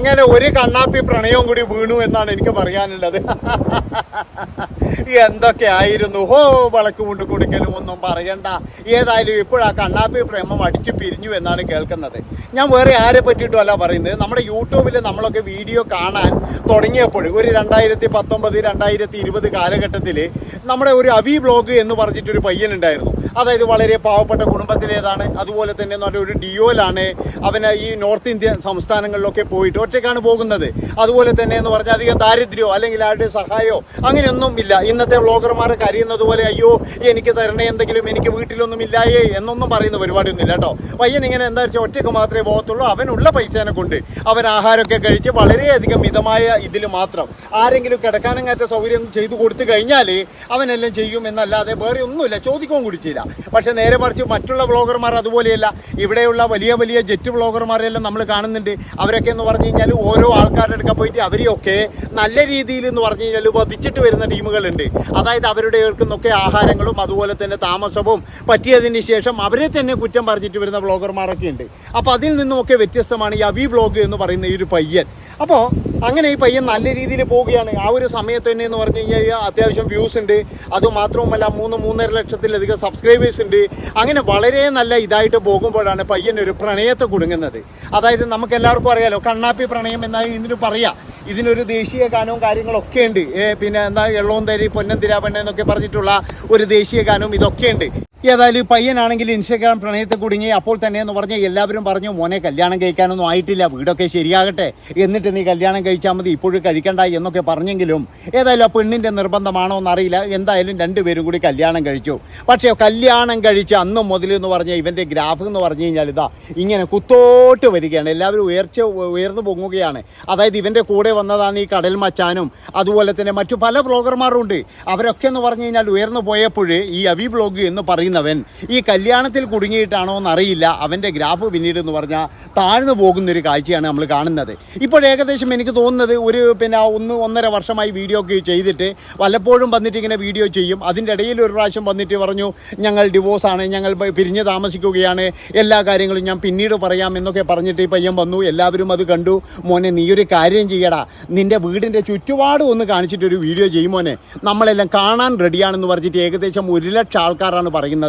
അങ്ങനെ ഒരു കണ്ണാപ്പി പ്രണയവും കൂടി വീണു എന്നാണ് എനിക്ക് പറയാനുള്ളത്. എന്തൊക്കെയായിരുന്നു വിളക്ക് കൊണ്ട് കൊടുക്കലും ഒന്നും പറയണ്ട. ഏതായാലും ഇപ്പോഴാ കണ്ണാപ്പി പ്രേമം അടിച്ചു പിരിഞ്ഞു എന്നാണ് കേൾക്കുന്നത്. ഞാൻ വേറെ ആരെ പറ്റിയിട്ടും അല്ല പറയുന്നത്. നമ്മുടെ യൂട്യൂബിൽ നമ്മളൊക്കെ വീഡിയോ കാണാൻ തുടങ്ങിയപ്പോൾ ഒരു 2019-2020 കാലഘട്ടത്തിൽ നമ്മുടെ ഒരു അവി ബ്ലോഗ് എന്ന് പറഞ്ഞിട്ടൊരു പയ്യനുണ്ടായിരുന്നു. അതായത് വളരെ പാവപ്പെട്ട കുടുംബത്തിലേതാണ്. അതുപോലെ തന്നെ എന്ന് പറഞ്ഞാൽ ഒരു ഡിയോയിലാണ്. അവന് ഈ നോർത്ത് ഇന്ത്യൻ സംസ്ഥാനങ്ങളിലൊക്കെ പോയിട്ട് ഒറ്റയ്ക്കാണ് പോകുന്നത്. അതുപോലെ തന്നെ എന്ന് പറഞ്ഞാൽ അധികം ദാരിദ്ര്യമോ അല്ലെങ്കിൽ ആരുടെ സഹായമോ അങ്ങനെയൊന്നും ഇല്ല. ഇന്നത്തെ വ്ളോഗർമാരൊക്കെ അറിയുന്നത് പോലെ അയ്യോ എനിക്ക് തരണേ എന്തെങ്കിലും, എനിക്ക് വീട്ടിലൊന്നും ഇല്ലായേ എന്നൊന്നും പറയുന്ന പരിപാടിയൊന്നും ഇല്ല കേട്ടോ. പയ്യൻ ഇങ്ങനെ എന്താ വെച്ചാൽ ഒറ്റയ്ക്ക് മാത്രമേ പോകത്തുള്ളൂ. അവനുള്ള പൈസേനെ കൊണ്ട് അവൻ ആഹാരമൊക്കെ കഴിച്ച് വളരെയധികം മിതമായ ഇതിൽ മാത്രം ആരെങ്കിലും കിടക്കാനങ്ങാറ്റ സൗകര്യം ചെയ്തു കൊടുത്തു കഴിഞ്ഞാൽ അവനെല്ലാം ചെയ്യും എന്നല്ലാതെ വേറെ ഒന്നുമില്ല. ചോദിക്കുകയും കുടിച്ചില്ല. പക്ഷെ നേരെ മറിച്ച് മറ്റുള്ള വ്ളോഗർമാർ അതുപോലെയല്ല. ഇവിടെയുള്ള വലിയ വലിയ ജെറ്റ് വ്ളോഗർമാരെല്ലാം നമ്മൾ കാണുന്നുണ്ട്. അവരൊക്കെ എന്ന് പറഞ്ഞു കഴിഞ്ഞാൽ ഓരോ ആൾക്കാരുടെ അടുക്ക പോയിട്ട് അവരെയൊക്കെ നല്ല രീതിയിൽ എന്ന് പറഞ്ഞു കഴിഞ്ഞാൽ വധിച്ചിട്ട് വരുന്ന ടീമുകളുണ്ട്. അതായത് അവരുടെ കേൾക്കുന്നൊക്കെ ആഹാരങ്ങളും അതുപോലെ തന്നെ താമസവും പറ്റിയതിന് ശേഷം അവരെ തന്നെ കുറ്റം പറഞ്ഞിട്ട് വരുന്ന വ്ളോഗർമാരൊക്കെ ഉണ്ട്. അപ്പോൾ അതിൽ നിന്നുമൊക്കെ വ്യത്യസ്തമാണ് ഈ അവി വ്ളോഗ് എന്ന് പറയുന്ന ഈ ഒരു പയ്യൻ. അപ്പോൾ അങ്ങനെ ഈ പയ്യൻ നല്ല രീതിയിൽ പോവുകയാണ്. ആ ഒരു സമയത്ത് തന്നെ എന്ന് പറഞ്ഞു കഴിഞ്ഞാൽ അത്യാവശ്യം വ്യൂസ് ഉണ്ട്. അതുമാത്രവുമല്ല 3-3.5 ലക്ഷത്തിലധികം സബ്സ്ക്രൈബേഴ്സ് ഉണ്ട്. അങ്ങനെ വളരെ നല്ല ഇതായിട്ട് പോകുമ്പോഴാണ് പയ്യൻ ഒരു പ്രണയത്തെ കുടുങ്ങുന്നത്. അതായത് നമുക്ക് എല്ലാവർക്കും അറിയാലോ കണ്ണാപ്പി പ്രണയം എന്നാണ് ഇതിന് പറയാം. ഇതിനൊരു ദേശീയ ഗാനവും കാര്യങ്ങളൊക്കെ ഉണ്ട്. പിന്നെ എന്താ എള്ളോന്തരി പൊന്നന്തിരാ പെണ്ണ എന്നൊക്കെ പറഞ്ഞിട്ടുള്ള ഒരു ദേശീയ ഗാനവും ഇതൊക്കെ ഉണ്ട്. ഏതായാലും പയ്യനാണെങ്കിൽ ഇൻസ്റ്റഗ്രാം പ്രണയത്തെ കുടുങ്ങി. അപ്പോൾ തന്നെ എന്ന് പറഞ്ഞാൽ എല്ലാവരും പറഞ്ഞു മോനെ കല്യാണം കഴിക്കാനൊന്നും ആയിട്ടില്ല, വീടൊക്കെ ശരിയാകട്ടെ, എന്നിട്ട് നീ കല്യാണം കഴിച്ചാൽ മതി, ഇപ്പോഴും കഴിക്കണ്ട എന്നൊക്കെ പറഞ്ഞെങ്കിലും ഏതായാലും ആ പെണ്ണിൻ്റെ നിർബന്ധമാണോ എന്നറിയില്ല. എന്തായാലും രണ്ടുപേരും കൂടി കല്യാണം കഴിച്ചു. പക്ഷേ കല്യാണം കഴിച്ച് അന്ന് മുതൽ എന്ന് പറഞ്ഞാൽ ഇവൻ്റെ ഗ്രാഫ് എന്ന് പറഞ്ഞു കഴിഞ്ഞാൽ ഇതാ ഇങ്ങനെ കുത്തോട്ട് വരികയാണ്. എല്ലാവരും ഉയർന്നു പൊങ്ങുകയാണ്. അതായത് ഇവൻ്റെ കൂടെ വന്നതാണ് ഈ കടൽ മച്ചാനും അതുപോലെ തന്നെ മറ്റു പല ബ്ലോഗർമാരും ഉണ്ട്. അവരൊക്കെ എന്ന് പറഞ്ഞു കഴിഞ്ഞാൽ ഉയർന്നു പോയപ്പോൾ ഈ അവി ബ്ലോഗ് എന്ന് പറയുന്നവൻ ഈ കല്യാണത്തിൽ കുടുങ്ങിയിട്ടാണോ എന്നറിയില്ല, അവൻ്റെ ഗ്രാഫ് പിന്നീട് എന്ന് പറഞ്ഞാൽ താഴ്ന്നു പോകുന്നൊരു കാഴ്ചയാണ് നമ്മൾ കാണുന്നത്. ഇപ്പോൾ ഏകദേശം എനിക്ക് തോന്നുന്നത് ഒരു 1-1.5 വർഷമായി വീഡിയോ ഒക്കെ ചെയ്തിട്ട് വല്ലപ്പോഴും വന്നിട്ട് ഇങ്ങനെ വീഡിയോ ചെയ്യും. അതിൻ്റെ ഇടയിൽ ഒരു പ്രാവശ്യം വന്നിട്ട് പറഞ്ഞു ഞങ്ങൾ ഡിവോഴ്സാണ്, ഞങ്ങൾ പിരിഞ്ഞ് താമസിക്കുകയാണ്, എല്ലാ കാര്യങ്ങളും ഞാൻ പിന്നീട് പറയാം എന്നൊക്കെ പറഞ്ഞിട്ട് ഈ പയ്യൻ വന്നു. എല്ലാവരും അത് കണ്ടു. മോനെ നീ ഒരു കാര്യം ചെയ്യടാ, നിൻ്റെ വീടിൻ്റെ ചുറ്റുപാടും ഒന്ന് കാണിച്ചിട്ടൊരു വീഡിയോ ചെയ്യും മോനെ, നമ്മളെല്ലാം കാണാൻ റെഡിയാണെന്ന് പറഞ്ഞിട്ട് ഏകദേശം 1 ലക്ഷം ആൾക്കാരാണ് പറയുന്നത്.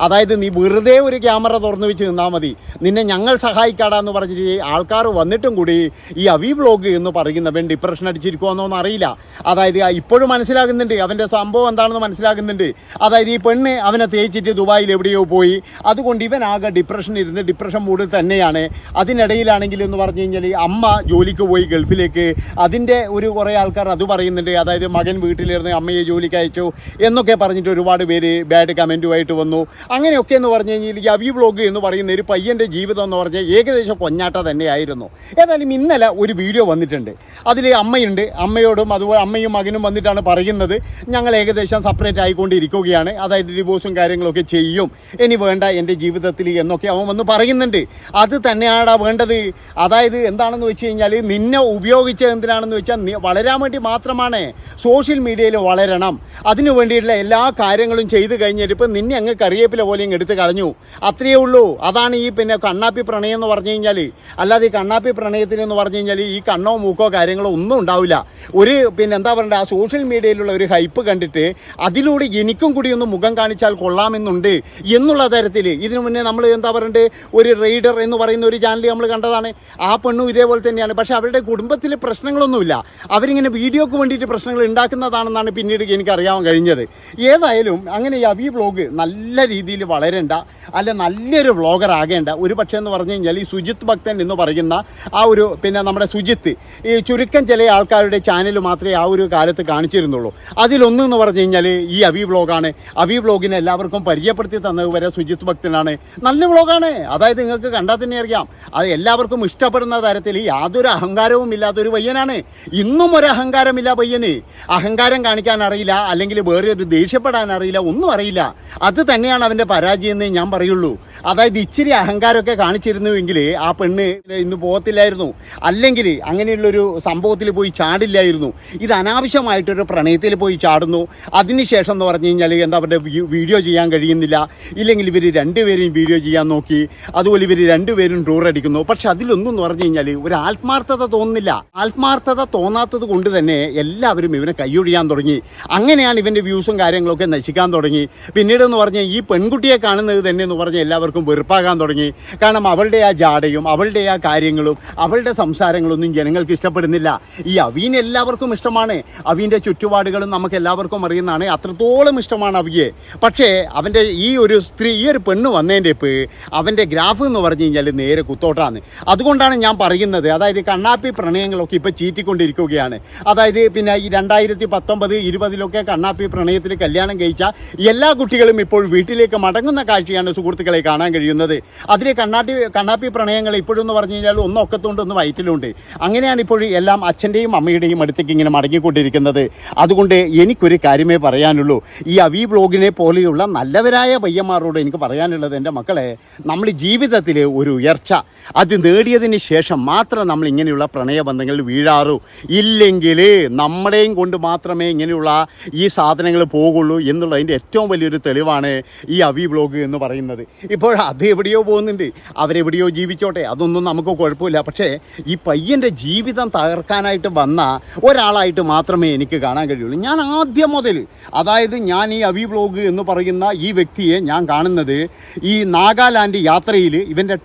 അതായത് നീ വെറുതെ ഒരു ക്യാമറ തുറന്നു വെച്ച് നിന്നാൽ മതി, നിന്നെ ഞങ്ങൾ സഹായിക്കാടാന്ന് പറഞ്ഞിട്ട് ആൾക്കാർ വന്നിട്ടും കൂടി ഈ അവി വ്ളോഗ് എന്ന് പറയുന്നവൻ ഡിപ്രഷൻ അടിച്ചിരിക്കുമെന്നൊന്നും അറിയില്ല. അതായത് ഇപ്പോഴും മനസ്സിലാകുന്നുണ്ട് അവൻ്റെ സംഭവം എന്താണെന്ന് മനസ്സിലാകുന്നുണ്ട്. അതായത് ഈ പെണ്ണ് അവനെ തേച്ചിട്ട് ദുബായിൽ എവിടെയോ പോയി, അതുകൊണ്ട് ഇവൻ ആകെ ഡിപ്രഷൻ മൂഡ് തന്നെയാണ്. അതിനിടയിലാണെങ്കിൽ എന്ന് പറഞ്ഞു കഴിഞ്ഞാൽ അമ്മ ജോലിക്ക് പോയി ഗൾഫിലേക്ക്. അതിൻ്റെ കുറേ ആൾക്കാർ അത് പറയുന്നുണ്ട്. അതായത് മകൻ വീട്ടിലിരുന്ന് അമ്മയെ ജോലിക്ക് അയച്ചു എന്നൊക്കെ പറഞ്ഞിട്ട് ഒരുപാട് പേര് ബാഡ് കമൻറ്റുമായിട്ട് വന്നു. അങ്ങനെയൊക്കെ എന്ന് പറഞ്ഞു കഴിഞ്ഞാൽ ഈ അവി വ്ളോഗ് എന്ന് പറയുന്ന ഒരു പയ്യൻ്റെ ജീവിതം എന്ന് പറഞ്ഞാൽ ഏകദേശം കൊഞ്ഞാട്ട തന്നെയായിരുന്നു. ഏതായാലും ഇന്നലെ ഒരു വീഡിയോ വന്നിട്ടുണ്ട്. അതിൽ അമ്മയുണ്ട്. അമ്മയോടും അതുപോലെ അമ്മയും മകനും വന്നിട്ടാണ് പറയുന്നത് ഞങ്ങൾ ഏകദേശം സെപ്പറേറ്റ് ആയിക്കൊണ്ടിരിക്കുകയാണ്, അതായത് ഡിവോഴ്സും കാര്യങ്ങളൊക്കെ ചെയ്യും, ഇനി വേണ്ട എൻ്റെ ജീവിതത്തിൽ എന്നൊക്കെ അവൻ വന്ന് പറയുന്നുണ്ട്. അത് തന്നെയാണ് വേണ്ടത്. അതായത് എന്താണെന്ന് വെച്ച് കഴിഞ്ഞാൽ നിന്നെ ഉപയോഗിച്ചത് എന്തിനാണെന്ന് വെച്ചാൽ വളരാൻ വേണ്ടി മാത്രമാണ്. സോഷ്യൽ മീഡിയയിൽ വളരണം, അതിനു വേണ്ടിയിട്ടുള്ള എല്ലാ കാര്യങ്ങളും ചെയ്ത് കഴിഞ്ഞിട്ട് ഇപ്പം നിന്നെ അങ്ങ് കറിവേപ്പില പോലെയും എടുത്ത് കളഞ്ഞു, അത്രയേ ഉള്ളൂ. അതാണ് ഈ കണ്ണാപ്പി പ്രണയം എന്ന് പറഞ്ഞു കഴിഞ്ഞാൽ. അല്ലാതെ ഈ കണ്ണാപ്പി പ്രണയത്തിനെന്ന് പറഞ്ഞു കഴിഞ്ഞാൽ ഈ കണ്ണോ മൂക്കോ കാര്യങ്ങളോ ഒന്നും ഉണ്ടാവില്ല. എന്താ പറയണ്ട, ആ സോഷ്യൽ മീഡിയയിലുള്ള ഒരു ഹൈപ്പ് കണ്ടിട്ട് അതിലൂടെ എനിക്കും കൂടി ഒന്ന് മുഖം കാണിച്ചാൽ കൊള്ളാമെന്നുണ്ട് എന്നുള്ള തരത്തിൽ ഇതിനു മുന്നേ നമ്മൾ എന്താ പറയണ്ടേ ഒരു റൈഡർ എന്ന് പറയുന്ന ഒരു ചാനൽ നമ്മൾ കണ്ടതാണ്. ആ പെണ്ണും ഇതേപോലെ തന്നെയാണ്. പക്ഷേ അവരുടെ കുടുംബത്തിൽ പ്രശ്നങ്ങളൊന്നുമില്ല. അവരിങ്ങനെ വീഡിയോക്ക് വേണ്ടിയിട്ട് പ്രശ്നങ്ങൾ ഉണ്ടാക്കുന്നതാണെന്നാണ് പിന്നീട് എനിക്ക് അറിയാൻ കഴിഞ്ഞത്. ഏതായാലും അങ്ങനെ ഈ അവി വ്ളോഗ് നല്ല രീതിയിൽ വളരേണ്ട, അല്ല നല്ലൊരു വ്ളോഗർ ആകേണ്ട ഒരു പക്ഷേ എന്ന് പറഞ്ഞു കഴിഞ്ഞാൽ ഈ സുജിത്ത് ഭക്തൻ എന്ന് പറയുന്ന ആ ഒരു നമ്മുടെ സുജിത്ത് ഈ ചുരുക്കം ചില ആൾക്കാരുടെ ചാനൽ മാത്രമേ ആ ഒരു കാലത്ത് കാണിച്ചിരുന്നുള്ളൂ. അതിലൊന്നെന്ന് പറഞ്ഞു കഴിഞ്ഞാൽ ഈ അവി വ്ളോഗാണ്. അവി വ്ളോഗിനെ എല്ലാവർക്കും പരിചയപ്പെടുത്തി തന്നത് വരെ സുജിത്ത് ഭക്തനാണ്. നല്ല വ്ളോഗാണ്. അതായത് നിങ്ങൾക്ക് കണ്ടാൽ തന്നെ അറിയാം, അത് എല്ലാവർക്കും ഇഷ്ടപ്പെടുന്ന തരത്തിൽ യാതൊരു അഹങ്കാരവും ഇല്ലാത്തൊരു പയ്യനാണ്. ഇന്നും ഒരു അഹങ്കാരമില്ല പയ്യന്. അഹങ്കാരം കാണിക്കാൻ അറിയില്ല, അല്ലെങ്കിൽ വേറെ ഒരു ദേഷ്യപ്പെടാൻ അറിയില്ല, ഒന്നും അറിയില്ല. അത് അത് തന്നെയാണ് അവൻ്റെ പരാജയം എന്ന് ഞാൻ പറയുള്ളൂ. അതായത് ഇച്ചിരി അഹങ്കാരമൊക്കെ കാണിച്ചിരുന്നുവെങ്കിൽ ആ പെണ്ണ് ഇന്ന് പോകത്തില്ലായിരുന്നു, അല്ലെങ്കിൽ അങ്ങനെയുള്ളൊരു സംഭവത്തിൽ പോയി ചാടില്ലായിരുന്നു. ഇത് അനാവശ്യമായിട്ടൊരു പ്രണയത്തിൽ പോയി ചാടുന്നു. അതിനുശേഷം എന്ന് പറഞ്ഞു കഴിഞ്ഞാൽ എന്താ അവരുടെ വീഡിയോ ചെയ്യാൻ കഴിയുന്നില്ല, ഇല്ലെങ്കിൽ ഇവർ രണ്ടുപേരെയും വീഡിയോ ചെയ്യാൻ നോക്കി, അതുപോലെ ഇവർ രണ്ടുപേരും ടൂർ അടിക്കുന്നു. പക്ഷെ അതിലൊന്നും എന്ന് പറഞ്ഞു കഴിഞ്ഞാൽ ഒരു ആത്മാർത്ഥത തോന്നുന്നില്ല. ആത്മാർത്ഥത തോന്നാത്തത് കൊണ്ട് തന്നെ എല്ലാവരും ഇവനെ കൈയൊഴിയാൻ തുടങ്ങി. അങ്ങനെയാണ് ഇവൻ്റെ വ്യൂസും കാര്യങ്ങളൊക്കെ നശിക്കാൻ തുടങ്ങി. പിന്നീട് എന്ന് പറഞ്ഞാൽ ഈ പെൺകുട്ടിയെ കാണുന്നത് തന്നെ എന്ന് പറഞ്ഞാൽ എല്ലാവർക്കും വെറുപ്പാകാൻ തുടങ്ങി. കാരണം അവളുടെ ആ ജാടയും അവളുടെ ആ കാര്യങ്ങളും അവളുടെ സംസാരങ്ങളൊന്നും ജനങ്ങൾക്ക് ഇഷ്ടപ്പെടുന്നില്ല. ഈ അവീനെ എല്ലാവർക്കും ഇഷ്ടമാണ്, അവീൻ്റെ ചുറ്റുപാടുകളും നമുക്ക് എല്ലാവർക്കും അറിയുന്നതാണ്, അത്രത്തോളം ഇഷ്ടമാണ് അവിയെ. പക്ഷേ അവൻ്റെ ഈ ഒരു സ്ത്രീ, ഈ ഒരു പെണ്ണ് വന്നതിൻ്റെ ഇപ്പോൾ അവൻ്റെ ഗ്രാഫ് എന്ന് പറഞ്ഞു കഴിഞ്ഞാൽ നേരെ കുത്തോട്ടാണ്. അതുകൊണ്ടാണ് ഞാൻ പറയുന്നത്, അതായത് കണ്ണാപ്പി പ്രണയങ്ങളൊക്കെ ഇപ്പോൾ ചീറ്റിക്കൊണ്ടിരിക്കുകയാണ്. അതായത് പിന്നെ ഈ 2019-20 കണ്ണാപ്പി പ്രണയത്തിൽ കല്യാണം കഴിച്ച എല്ലാ കുട്ടികളും ഇപ്പോൾ വീട്ടിലേക്ക് മടങ്ങുന്ന കാഴ്ചയാണ് സുഹൃത്തുക്കളെ കാണാൻ കഴിയുന്നത്. അതിൽ കണ്ണാപ്പി പ്രണയങ്ങൾ ഇപ്പോഴെന്ന് പറഞ്ഞു കഴിഞ്ഞാൽ ഒന്ന് ഒക്കത്തുണ്ട്, ഒന്ന് വയറ്റിലുണ്ട്. അങ്ങനെയാണ് ഇപ്പോൾ എല്ലാം അച്ഛൻ്റെയും അമ്മയുടെയും അടുത്തേക്ക് ഇങ്ങനെ മടങ്ങിക്കൊണ്ടിരിക്കുന്നത്. അതുകൊണ്ട് എനിക്കൊരു കാര്യമേ പറയാനുള്ളൂ, ഈ അവി ബ്ലോഗിനെ പോലെയുള്ള നല്ലവരായ പയ്യന്മാരോട് എനിക്ക് പറയാനുള്ളത്, എൻ്റെ മക്കളെ, നമ്മൾ ജീവിതത്തിൽ ഒരു ഉയർച്ച അത് നേടിയതിന് ശേഷം മാത്രം നമ്മൾ ഇങ്ങനെയുള്ള പ്രണയബന്ധങ്ങളിൽ വീഴാറൂ. ഇല്ലെങ്കിൽ നമ്മുടെയും കൊണ്ട് മാത്രമേ ഇങ്ങനെയുള്ള ഈ സാധനങ്ങൾ പോകുള്ളൂ എന്നുള്ളതിൻ്റെ ഏറ്റവും വലിയൊരു തെളിവാണ് ഈ അവി ബ്ലോഗ് എന്ന് പറയുന്നത്. ഇപ്പോൾ അത് എവിടെയോ പോകുന്നുണ്ട്, അവരെവിടെയോ ജീവിച്ചോട്ടെ, അതൊന്നും നമുക്ക് കുഴപ്പമില്ല. പക്ഷേ ഈ പയ്യൻ്റെ ജീവിതം തകർക്കാനായിട്ട് വന്ന ഒരാളായിട്ട് മാത്രമേ എനിക്ക് കാണാൻ കഴിയുള്ളൂ. ഞാൻ ആദ്യം മുതൽ, അതായത് ഞാൻ ഈ അവി ബ്ലോഗ് എന്ന് പറയുന്ന ഈ വ്യക്തിയെ ഞാൻ കാണുന്നത് ഈ നാഗാലാൻഡ് യാത്രയിൽ ഇവൻ്റെ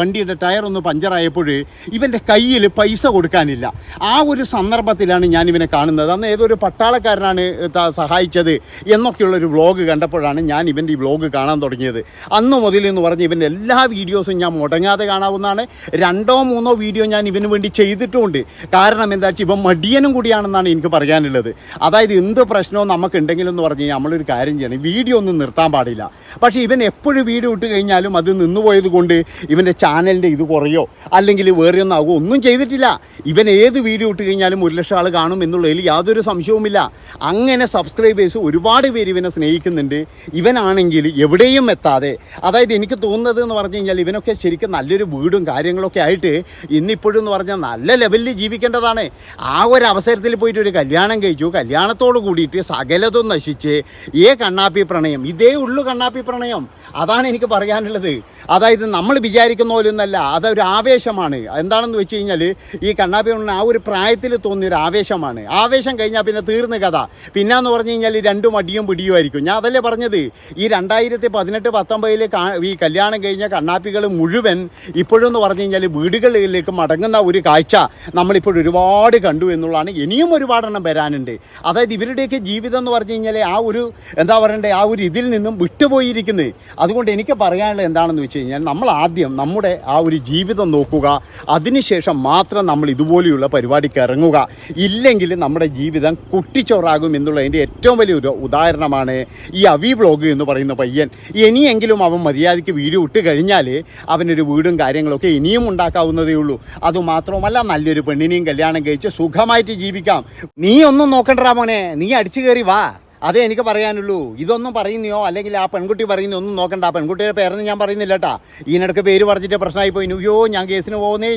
വണ്ടിയുടെ ടയർ ഒന്ന് പഞ്ചറായപ്പോൾ ഇവൻ്റെ കയ്യിൽ പൈസ കൊടുക്കാനില്ല. ആ ഒരു സന്ദർഭത്തിലാണ് ഞാൻ ഇവനെ കാണുന്നത്. അന്ന് ഏതൊരു പട്ടാളക്കാരനാണ് സഹായിച്ചത് എന്നൊക്കെയുള്ളൊരു വ്ളോഗ് കണ്ടപ്പോഴാണ് ഞാൻ ഇവൻ്റെ ഈ വ്ളോഗ് കാണാൻ തുടങ്ങിയത്. അന്ന് മുതൽ എന്ന് പറഞ്ഞ് ഇവൻ്റെ എല്ലാ വീഡിയോസും ഞാൻ മുടങ്ങാതെ കാണാവുന്നതാണ്. 2-3 വീഡിയോ ഞാൻ ഇവന് വേണ്ടി ചെയ്തിട്ടുമുണ്ട്. കാരണം എന്താ വെച്ചാൽ ഇവൻ മടിയനും കൂടിയാണെന്നാണ് എനിക്ക് പറയാനുള്ളത്. അതായത് എന്ത് പ്രശ്നവും നമുക്കുണ്ടെങ്കിലും എന്ന് പറഞ്ഞു കഴിഞ്ഞാൽ നമ്മളൊരു കാര്യം ചെയ്യണം, വീഡിയോ ഒന്നും നിർത്താൻ പാടില്ല. പക്ഷേ ഇവൻ എപ്പോഴും വീഡിയോ ഇട്ട് കഴിഞ്ഞാലും അത് നിന്നുപോയത് കൊണ്ട് ഇവൻ്റെ ചാനലിൻ്റെ ഇത് കുറയോ അല്ലെങ്കിൽ വേറെ ഒന്നും ആകുമോ ഒന്നും ചെയ്തിട്ടില്ല. ഇവൻ ഏത് വീഡിയോ ഇട്ട് കഴിഞ്ഞാലും 1 ലക്ഷം ആൾ കാണും എന്നുള്ളതിൽ യാതൊരു സംശയവുമില്ല. അങ്ങനെ സബ്സ്ക്രൈബേഴ്സ് ഒരുപാട് പേര് ഇവനെ സ്നേഹിക്കുന്നുണ്ട്. ഇവനാണെങ്കിൽ എവിടെയും എത്താതെ, അതായത് എനിക്ക് തോന്നുന്നത് എന്ന് പറഞ്ഞു കഴിഞ്ഞാൽ ഇവനൊക്കെ ശരിക്കും നല്ലൊരു വീടും കാര്യങ്ങളൊക്കെ ആയിട്ട് ഇന്നിപ്പോഴും എന്ന് പറഞ്ഞാൽ നല്ല ലെവലിൽ ജീവിക്കേണ്ടതാണ്. ആ ഒരു അവസരത്തിൽ പോയിട്ട് ഒരു കല്യാണം കഴിച്ചു, കല്യാണത്തോട് കൂടിയിട്ട് സകലതും നശിച്ച് കണ്ണാപ്പി പ്രണയം, ഇതേ ഉള്ളൂ കണ്ണാപ്പി പ്രണയം. അതാണ് എനിക്ക് പറയാനുള്ളത്. അതായത് നമ്മൾ വിചാരിക്കുന്ന പോലൊന്നല്ല, അതൊരു ആവേശമാണ്. എന്താണെന്ന് വെച്ച് കഴിഞ്ഞാൽ ഈ കണ്ണാപ്പി ആ ഒരു പ്രായത്തിൽ തോന്നിയൊരു ആവേശമാണ്. ആവേശം കഴിഞ്ഞാൽ പിന്നെ തീർന്ന കഥ. പിന്നെന്ന് പറഞ്ഞു കഴിഞ്ഞാൽ 2 മടിയും പിടിയുമായിരിക്കും. ഞാൻ അതല്ലേ പറഞ്ഞത്, ഈ 2018-19 ഈ കല്യാണം കഴിഞ്ഞ കണ്ണാപ്പികൾ മുഴുവൻ ഇപ്പോഴെന്ന് പറഞ്ഞു കഴിഞ്ഞാൽ വീടുകളിലേക്ക് മടങ്ങുന്ന ഒരു കാഴ്ച നമ്മളിപ്പോൾ ഒരുപാട് കണ്ടു എന്നുള്ളതാണ്. ഇനിയും ഒരുപാടെണ്ണം വരാനുണ്ട്. അതായത് ഇവരുടെയൊക്കെ ജീവിതം എന്ന് പറഞ്ഞു കഴിഞ്ഞാൽ ആ ഒരു എന്താ പറയണ്ടേ, ആ ഒരു ഇതിൽ നിന്നും വിട്ടുപോയിരിക്കുന്നത്. അതുകൊണ്ട് എനിക്ക് പറയാനുള്ളത് എന്താണെന്ന് വെച്ച് കഴിഞ്ഞാൽ നമ്മൾ ആദ്യം നമ്മുടെ ആ ഒരു ജീവിതം നോക്കുക, അതിനുശേഷം മാത്രം നമ്മൾ ഇതുപോലെയുള്ള പരിപാടിക്ക് ഇറങ്ങുക. ഇല്ലെങ്കിൽ നമ്മുടെ ജീവിതം കുട്ടിച്ചോറാകും എന്നുള്ളതിൻ്റെ ഏറ്റവും വലിയൊരു ഉദാഹരണമാണ് ഈ അവി ബ്ലോഗ് എന്ന് പറയുന്ന പയ്യൻ. ഇനിയെങ്കിലും അവൻ മര്യാദയ്ക്ക് വീഡിയോ ഇട്ട് കഴിഞ്ഞാൽ അവനൊരു വീടും കാര്യങ്ങളൊക്കെ ഇനിയും ഉണ്ടാക്കാവുന്നതേ ഉള്ളൂ. അതുമാത്രമല്ല നല്ലൊരു പെണ്ണിനെയും കല്യാണം കഴിച്ച് സുഖമായിട്ട് ജീവിക്കാം. നീ ഒന്നും നോക്കണ്ടാ മോനെ, നീ അടിച്ചു കയറി വാ. അതേ എനിക്ക് പറയാനുള്ളൂ. ഇതൊന്നും പറയുന്നയോ അല്ലെങ്കിൽ ആ പെൺകുട്ടി പറയുന്നോ ഒന്നും നോക്കണ്ട. ആ പെൺകുട്ടിയുടെ പേരൊന്നും ഞാൻ പറയുന്നില്ല കേട്ടാ. ഈയിടക്ക് പേര് പറഞ്ഞിട്ട് പ്രശ്നമായി പോയി. അയ്യോ ഞാൻ കേസിന് പോകുന്നേ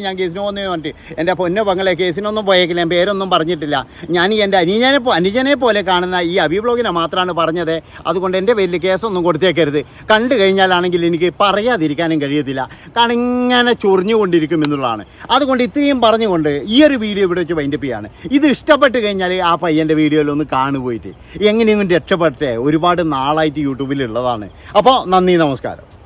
പറഞ്ഞിട്ട് എൻ്റെ പൊന്നെ പങ്ങളെ കേസിനൊന്നും പോയേക്കില്ല, ഞാൻ പേരൊന്നും പറഞ്ഞിട്ടില്ല. ഞാൻ ഈ എൻ്റെ അനുജനെ പോലെ കാണുന്ന ഈ അവി ബ്ലോഗിനെ മാത്രമാണ് പറഞ്ഞത്. അതുകൊണ്ട് എൻ്റെ പേരിൽ കേസൊന്നും കൊടുത്തേക്കരുത്. കണ്ടു കഴിഞ്ഞാലാണെങ്കിൽ എനിക്ക് പറയാതിരിക്കാനും കഴിയത്തില്ല. കാരണം ഇങ്ങനെ ചൊറിഞ്ഞുകൊണ്ടിരിക്കും എന്നുള്ളതാണ്. അതുകൊണ്ട് ഇത്രയും പറഞ്ഞുകൊണ്ട് ഈ ഒരു വീഡിയോ ഇവിടെ വെച്ച് വൈൻഡപ്പ് ചെയ്യാണ്. ഇത് ഇഷ്ടപ്പെട്ട് കഴിഞ്ഞാൽ ആ പയ്യൻ്റെ വീഡിയോയിലൊന്ന് കാണുപോയിട്ട് എങ്ങനെയും രക്ഷപ്പെട്ടെ. ഒരുപാട് നാളായിട്ട് യൂട്യൂബിലുള്ളതാണ്. അപ്പോൾ നന്ദി, നമസ്കാരം.